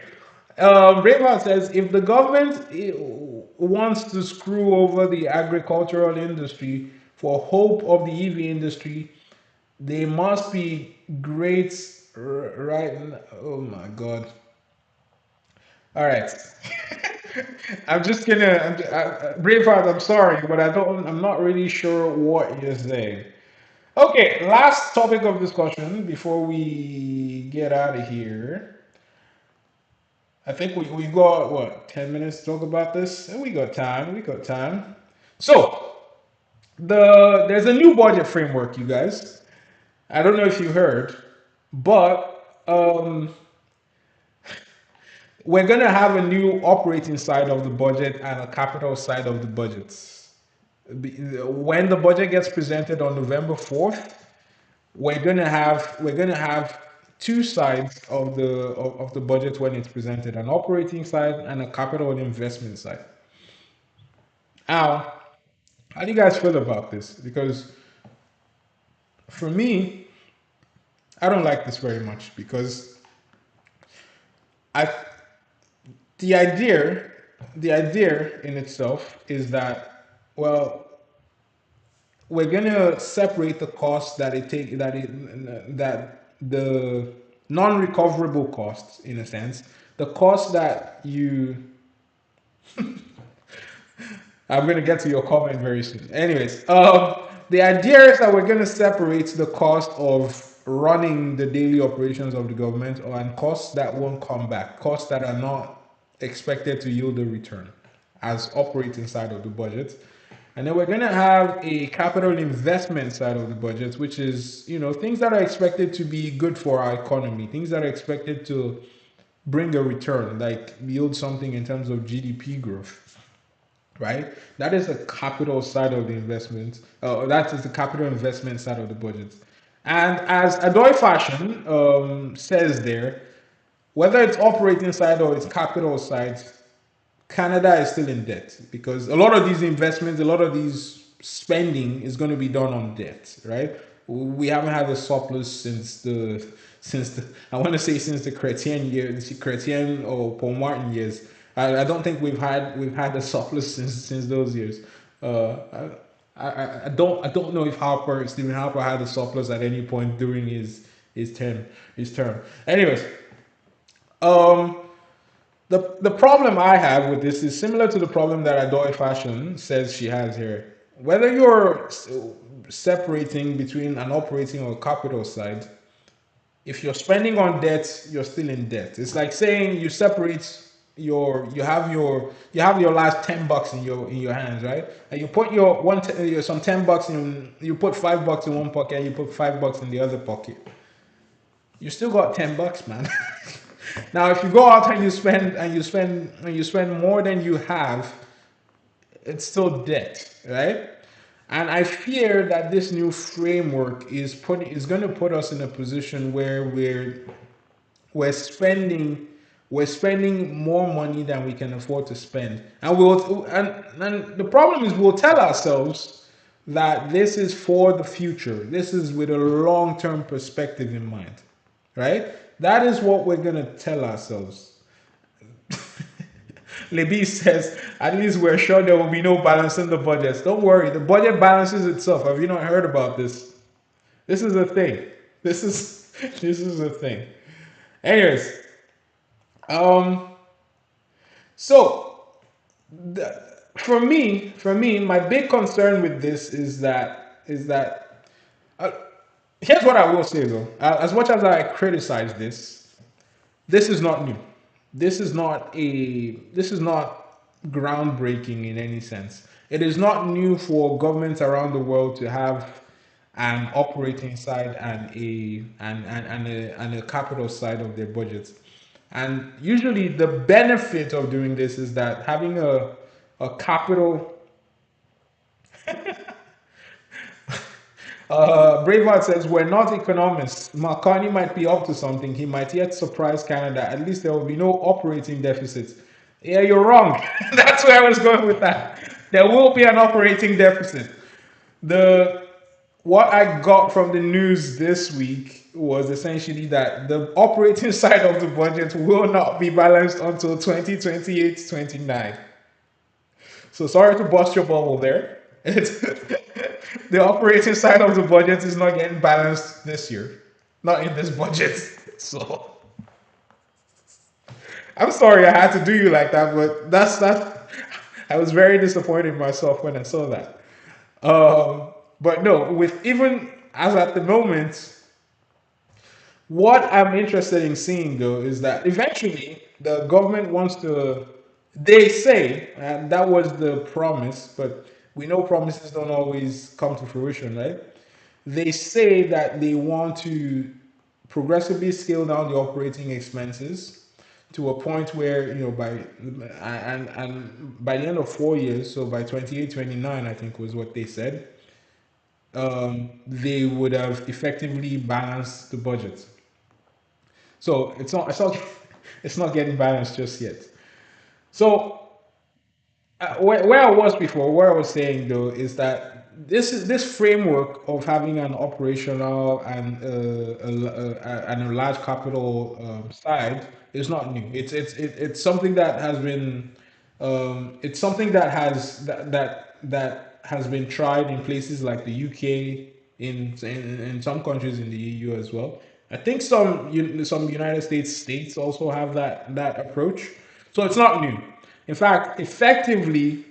Braveheart says if the government wants to screw over the agricultural industry for hope of the EV industry, they must be great. Right? Oh my God. All right. I'm just gonna, Braveheart, I'm sorry, but I'm not really sure what you're saying. Okay, last topic of discussion before we get out of here. I think we got, what, 10 minutes to talk about this? And we got time, we got time. So, there's a new budget framework, you guys. I don't know if you heard, but we're gonna have a new operating side of the budget and a capital side of the budget. When the budget gets presented on November 4th, we're gonna have two sides of the budget when it's presented: an operating side and a capital and investment side. Now, how do you guys feel about this? Because for me, I don't like this very much because I the idea the idea in itself is that, well, we're gonna separate the costs that the non-recoverable costs, in a sense, the costs that you I'm gonna get to your comment very soon. Anyways, the idea is that we're gonna separate the cost of running the daily operations of the government and costs that won't come back, costs that are not expected to yield a return as operating side of the budget. And then we're gonna have a capital investment side of the budget, which is, things that are expected to be good for our economy, things that are expected to bring a return, like yield something in terms of GDP growth. right? That is the capital side of the investment. That is the capital investment side of the budget. And as Adoy Fashion says there, whether it's operating side or it's capital side, Canada is still in debt because a lot of these investments, a lot of these spending is going to be done on debt, right? We haven't had a surplus since the I want to say since the Chrétien years, Chrétien or Paul Martin years. I don't think we've had a surplus since those years. I don't know if Stephen Harper had a surplus at any point during his term. Anyways, um, the problem I have with this is similar to the problem that Adoy Fashion says she has here. Whether you're separating between an operating or capital side, if you're spending on debt, you're still in debt. It's like saying you separate you have your last $10 in your hands, right? And you put some $10 in, you put $5 in one pocket and you put $5 in the other pocket. You still got $10, man. Now, if you go out and you spend more than you have, it's still debt, right? And I fear that this new framework is going to put us in a position where we're spending we're spending more money than we can afford to spend, and the problem is we'll tell ourselves that this is for the future. This is with a long-term perspective in mind, right? That is what we're going to tell ourselves. Libby says, at least we're sure there will be no balance in the budgets. Don't worry, the budget balances itself. Have you not heard about this? This is a thing. This is this is a thing. Anyways, um, so the, for me, my big concern with this is that here's what I will say though. As much as I criticize this is not new. This is not groundbreaking in any sense. It is not new for governments around the world to have an operating side and a capital side of their budgets. And usually the benefit of doing this is that having a capital. Braveheart says, we're not economists. Mark Carney might be up to something. He might yet surprise Canada. At least there will be no operating deficits. Yeah, you're wrong. That's where I was going with that. There will be an operating deficit. The What I got from the news this week was essentially that the operating side of the budget will not be balanced until 2028, 29. So sorry to bust your bubble there. It's, the operating side of the budget is not getting balanced this year, not in this budget. So I'm sorry I had to do you like that, but that's that. I was very disappointed in myself when I saw that. But no, with even as at the moment, what I'm interested in seeing though is that eventually the government wants to. They say, and that was the promise, but we know promises don't always come to fruition, right? They say that they want to progressively scale down the operating expenses to a point where and by the end of 4 years, so by 28, 29, I think was what they said, they would have effectively balanced the budget. So it's not getting balanced just yet. So where I was before, where I was saying though, is that this framework of having an operational and a large capital side is not new. It's something that has been it's something that has been tried in places like the UK, in some countries in the EU as well. I think some United States also have that approach. So it's not new. In fact, effectively,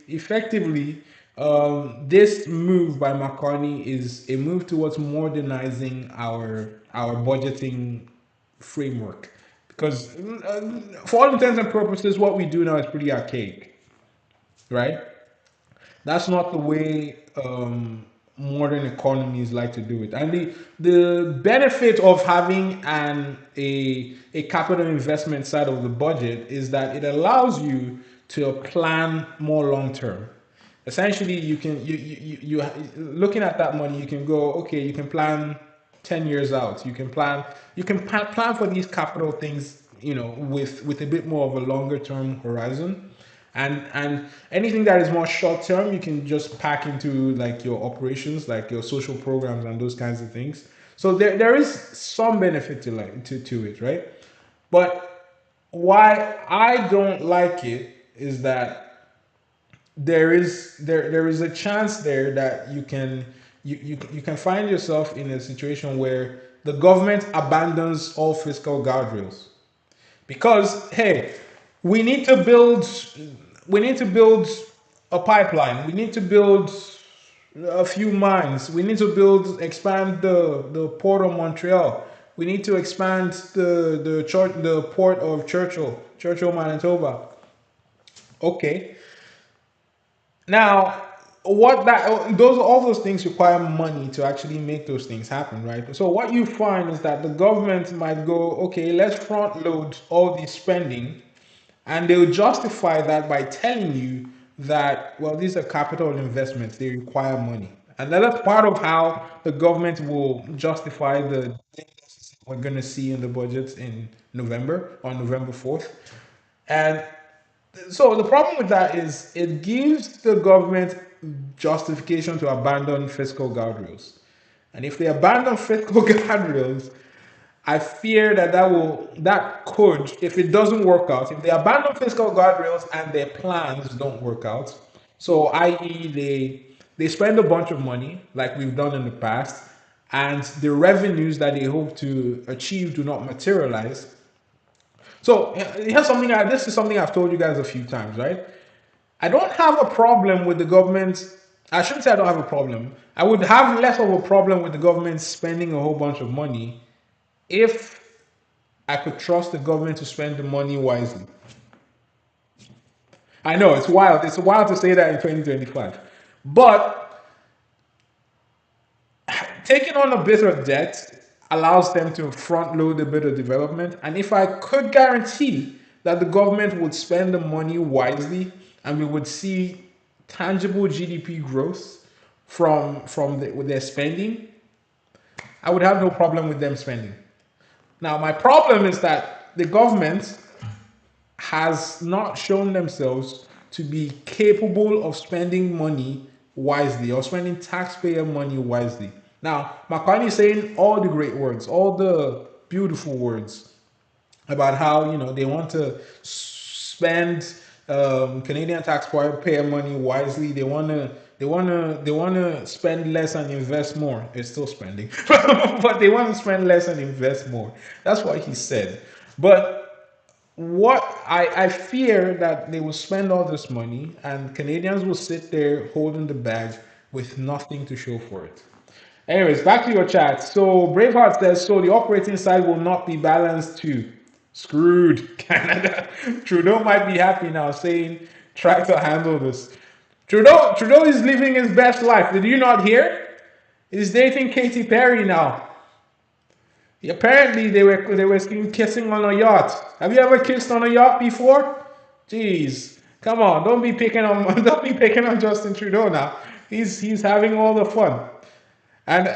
this move by McCartney is a move towards modernizing our budgeting framework. Because for all intents and purposes, what we do now is pretty archaic, right? That's not the way modern economies like to do it. And the benefit of having a capital investment side of the budget is that it allows you to plan more long term. Essentially, looking at that money, you can go, okay, you can plan 10 years out. You can plan for these capital things, with a bit more of a longer term horizon. And anything that is more short term, you can just pack into like your operations, like your social programs and those kinds of things. So there is some benefit to it, right? But why I don't like it is that there is a chance there that you can find yourself in a situation where the government abandons all fiscal guardrails because, hey, we need to build we need to build a pipeline, we need to build a few mines, we need to expand the port of Montreal, we need to expand the port of Churchill, Manitoba. Okay. Now, what that those all those things require money to actually make those things happen, right? So what you find is that the government might go, okay, let's front load all this spending, and they'll justify that by telling you that, well, these are capital investments, they require money. And that's part of how the government will justify the we're going to see in the budgets in November, on November 4th. And so the problem with that is it gives the government justification to abandon fiscal guardrails. And if they abandon fiscal guardrails, I fear that could, if it doesn't work out, if they abandon fiscal guardrails and their plans don't work out, so i.e. they spend a bunch of money like we've done in the past, and the revenues that they hope to achieve do not materialize. So here's something. This is something I've told you guys a few times, right? I don't have a problem with the government. I shouldn't say I don't have a problem. I would have less of a problem with the government spending a whole bunch of money if I could trust the government to spend the money wisely. I know it's wild. It's wild to say that in 2025. But taking on a bit of debt allows them to front load a bit of development. And if I could guarantee that the government would spend the money wisely and we would see tangible GDP growth with their spending, I would have no problem with them spending. Now, my problem is that the government has not shown themselves to be capable of spending money wisely or spending taxpayer money wisely. Now, Mark Carney is saying all the great words, all the beautiful words about how they want to spend Canadian taxpayer money wisely. They want to spend less and invest more. They're still spending, but they want to spend less and invest more. That's what he said. But what I fear that they will spend all this money and Canadians will sit there holding the bag with nothing to show for it. Anyways, back to your chat. So Braveheart says, so the operating side will not be balanced too. Screwed. Canada. Trudeau might be happy now saying, try to handle this. Trudeau is living his best life. Did you not hear? He's dating Katy Perry now. Apparently, they were seen kissing on a yacht. Have you ever kissed on a yacht before? Jeez, come on! Don't be picking on don't be picking on Justin Trudeau now. He's having all the fun. And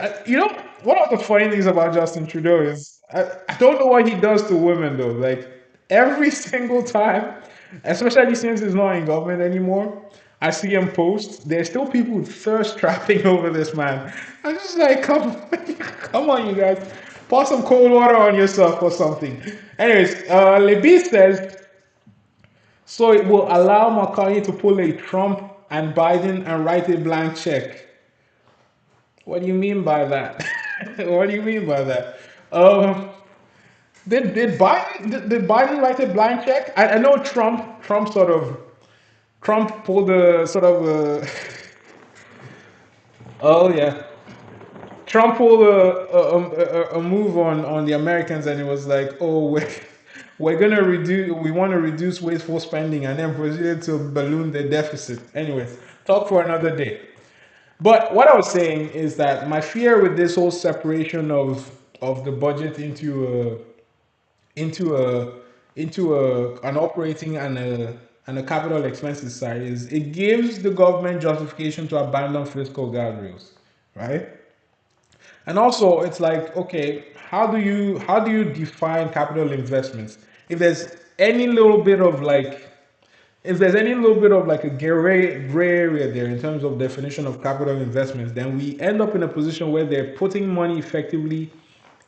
one of the funny things about Justin Trudeau is I don't know what he does to women though. Like every single time, especially since he's not in government anymore, I see him post. There's still people thirst trapping over this man. I'm just like, come on, you guys, pour some cold water on yourself or something. Anyways, Libby says so it will allow McCartney to pull a Trump and Biden and write a blank check. What do you mean by that? What do you mean by that? Um, did Biden write a blank check? I know Trump pulled a sort of oh yeah, Trump pulled a move on the Americans, and it was like, oh, we want to reduce wasteful spending, and then proceeded to balloon the deficit. Anyways, talk for another day. But what I was saying is that my fear with this whole separation of the budget into a into an operating and the capital expenses side is it gives the government justification to abandon fiscal guardrails, right? And also, it's like, okay, how do you define capital investments? If there's any little bit of like, if there's any little bit of like a gray area there in terms of definition of capital investments, then we end up in a position where they're putting money effectively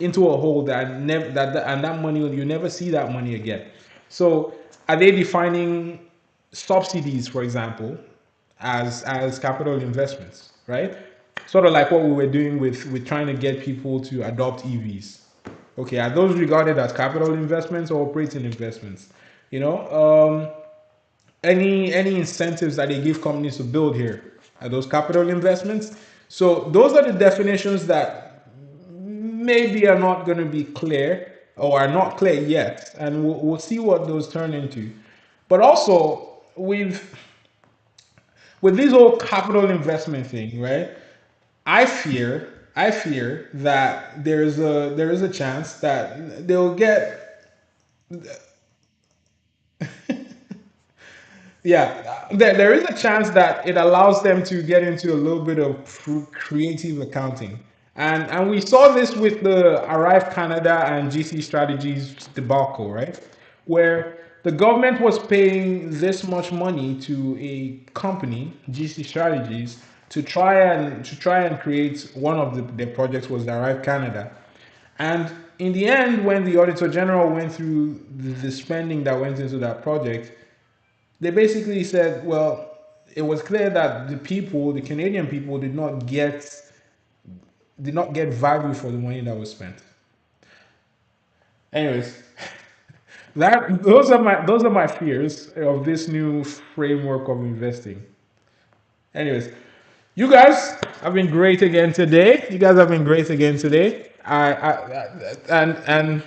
into a hole that never and that money you never see that money again. So are they defining subsidies, for example, as capital investments, right? Sort of like what we were doing with trying to get people to adopt EVs. Okay, are those regarded as capital investments or operating investments? You know, any incentives that they give companies to build here are those capital investments. So those are the definitions that maybe are not going to be clear or are not clear yet, and we'll see what those turn into. But also with this whole capital investment thing, right? I fear that there is a chance that they'll get, yeah, there is a chance that it allows them to get into a little bit of creative accounting. And we saw this with the Arrive Canada and GC Strategies debacle, right? Where the government was paying this much money to a company, GC Strategies, to try and create one of their projects was the Arrive Canada. And in the end, when the Auditor General went through the spending that went into that project, they basically said, well, it was clear that the Canadian people, did not get value for the money that was spent. Anyways, that those are my fears of this new framework of investing. Anyways, you guys have been great again today. You guys have been great again today. And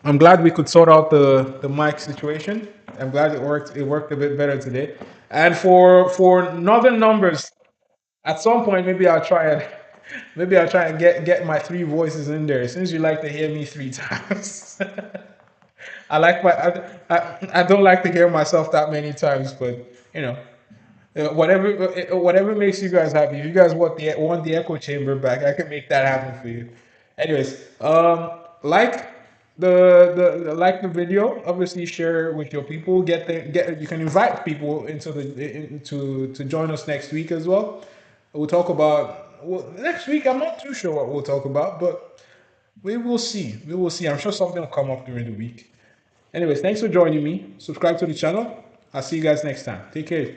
I'm glad we could sort out the mic situation. I'm glad it worked a bit better today. And for northern numbers, at some point maybe I'll try and get my three voices in there since you like to hear me three times. I like my I don't like to hear myself that many times, but you know, whatever makes you guys happy. If you guys want the echo chamber back, I can make that happen for you. Anyways, like like the video. Obviously, share with your people. Get you can invite people into to join us next week as well. We'll talk about next week. I'm not too sure what we'll talk about, but we will see. We will see. I'm sure something will come up during the week. Anyways, thanks for joining me. Subscribe to the channel. I'll see you guys next time. Take care.